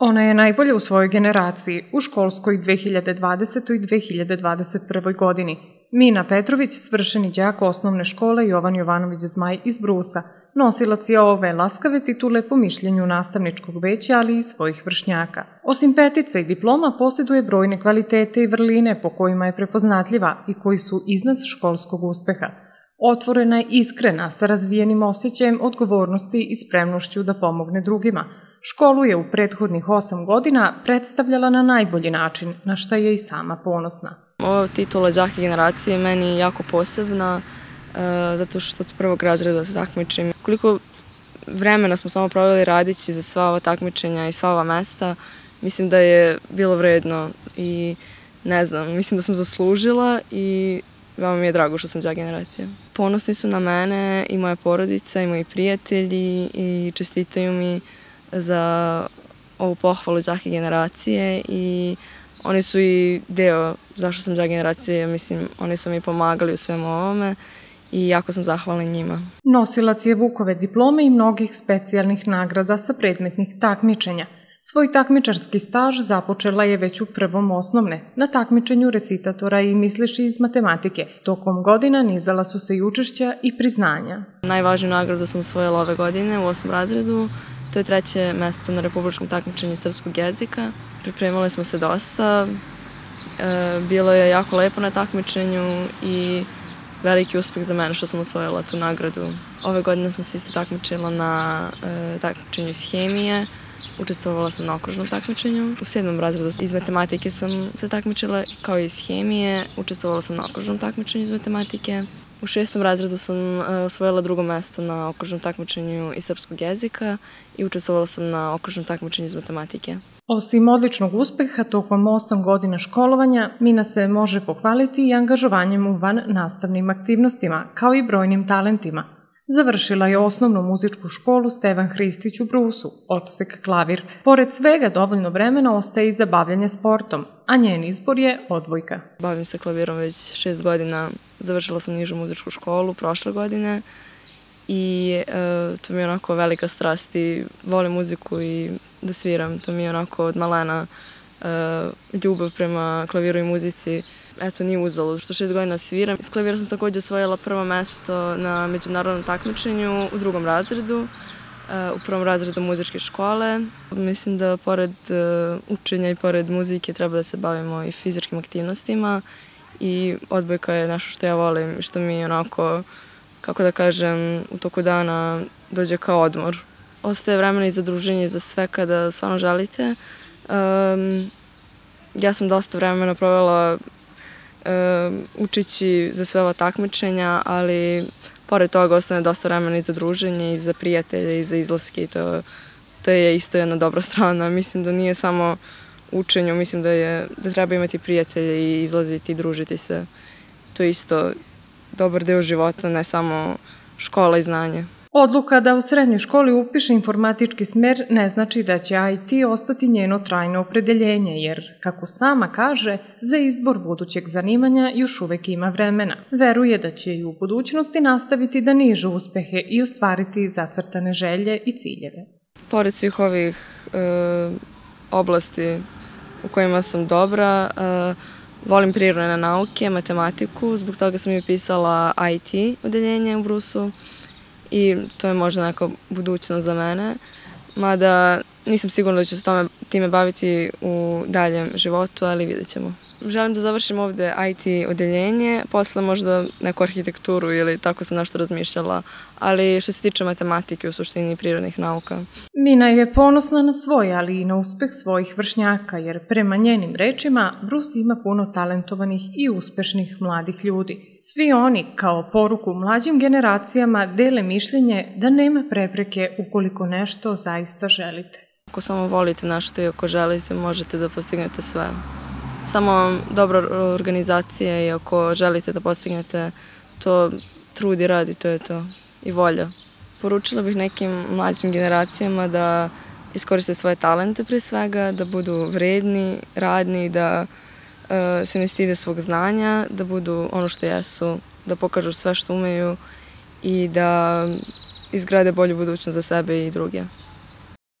Ona je najbolja u svojoj generaciji u školskoj 2020. i 2021. godini. Mina Petrović, svršeni đak osnovne škole Jovan Jovanović Zmaj iz Brusa, nosilac je ove laskave titule po mišljenju nastavničkog veća, ali i svojih vršnjaka. Osim petice i diploma, posjeduje brojne kvalitete i vrline po kojima je prepoznatljiva i koji su iznad školskog uspeha. Otvorena je iskrena, sa razvijenim osjećajem odgovornosti i spremnošću da pomogne drugima. Školu je u prethodnih 8 godina predstavljala na najbolji način, na šta je i sama ponosna. Ova titula đaka generacije je meni jako posebna, zato što od prvog razreda se takmičim. Koliko vremena smo samo proveli radići za sva ova takmičenja i sva ova mesta, mislim da je bilo vredno i ne znam, mislim da sam zaslužila i veoma mi je drago što sam đak generacija. Ponosni su na mene i moja porodica i moji prijatelji i čestitaju mi za ovu pohvalu đaka generacije i oni su i deo zašto sam đak generacije, mislim, oni su mi pomagali u svemu ovome i jako sam zahvalna njima. Nosilac je Vukove diplome i mnogih specijalnih nagrada sa predmetnih takmičenja. Svoj takmičarski staž započela je već u prvom osnovne, na takmičenju recitatora i misleši iz matematike. Tokom godina nizala su se i učešća i priznanja. Najvažniju nagradu sam osvojila ove godine u 8. razredu. To je 3. mesto na republičkom takmičenju srpskog jezika. Pripremali smo se dosta, bilo je jako lepo na takmičenju i veliki uspeh za mene što sam osvojila tu nagradu. Ove godine sam se isto takmičila na takmičenju iz hemije, učestvovala sam na okružnom takmičenju. U 7. razredu iz matematike sam se takmičila kao i iz hemije, učestvovala sam na okružnom takmičenju iz matematike. U 6. razredu sam osvojila 2. mesto na okružnom takmičenju iz srpskog jezika i učestvovala sam na okružnom takmičenju iz matematike. Osim odličnog uspeha tokom 8 godina školovanja, Mina se može pohvaliti i angažovanjem u van nastavnim aktivnostima, kao i brojnim talentima. Završila je osnovnu muzičku školu Stevan Hristić u Brusu, odsek klavir. Pored svega, dovoljno vremena ostaje i za bavljanje sportom, a njen izbor je odbojka. Bavim se klavirom već 6 godina, završila sam nižu muzičku školu prošle godine i to mi je onako velika strast i volim muziku i da sviram. To mi je onako od malena ljubav prema klaviru i muzici. Eto, nije uzalud što 6 godina sviram. Iz klavira sam takođe osvojila 1. mesto na međunarodnom takmičenju u 2. razredu, u 1. razredu muzičke škole. Mislim da pored učenja i pored muzike treba da se bavimo i fizičkim aktivnostima i odbojka je nešto što ja volim i što mi onako, kako da kažem, u toku dana dođe kao odmor. Ostaje vremena i za druženje i za sve kada stvarno želite. Ja sam dosta vremena provela učići za sve ova takmičenja, ali pored toga ostane dosta vremena i za druženje, i za prijatelje, i za izlaske i to je isto jedna dobra strana. Mislim da nije samo učenju, mislim da treba imati prijatelje i izlaziti i družiti se. To je isto dobar deo života, ne samo škola i znanje. Odluka da u srednjoj školi upiše informatički smer ne znači da će IT ostati njeno trajno opredeljenje, jer, kako sama kaže, za izbor budućeg zanimanja još uvek ima vremena. Veruje da će i u budućnosti nastaviti da niže uspehe i ostvariti zacrtane želje i ciljeve. Pored svih ovih oblasti u kojima sam dobra, volim prirodne nauke, matematiku, zbog toga sam i upisala IT odeljenje u Brusu. I to je možda neka budućnost za mene, mada nisam sigurna da ću se time baviti u daljem životu, ali vidjet ćemo. Želim da završim ovde IT odeljenje, posle možda neku arhitekturu ili tako sam nešto razmišljala, ali što se tiče matematike u suštini prirodnih nauka. Mina je ponosna na svoj, ali i na uspeh svojih vršnjaka, jer prema njenim rečima Brus ima puno talentovanih i uspešnih mladih ljudi. Svi oni, kao poruku mlađim generacijama, dele mišljenje da nema prepreke ukoliko nešto zaista želite. Ako samo volite nešto i ako želite, možete da postignete sve. Samo dobra organizacija i ako želite da postignete to, trud i rad i to je to. I volja. Poručila bih nekim mlađim generacijama da iskoriste svoje talente pre svega, da budu vredni, radni, da se ne stide svog znanja, da budu ono što jesu, da pokažu sve što umeju i da izgrade bolju budućnost za sebe i druge.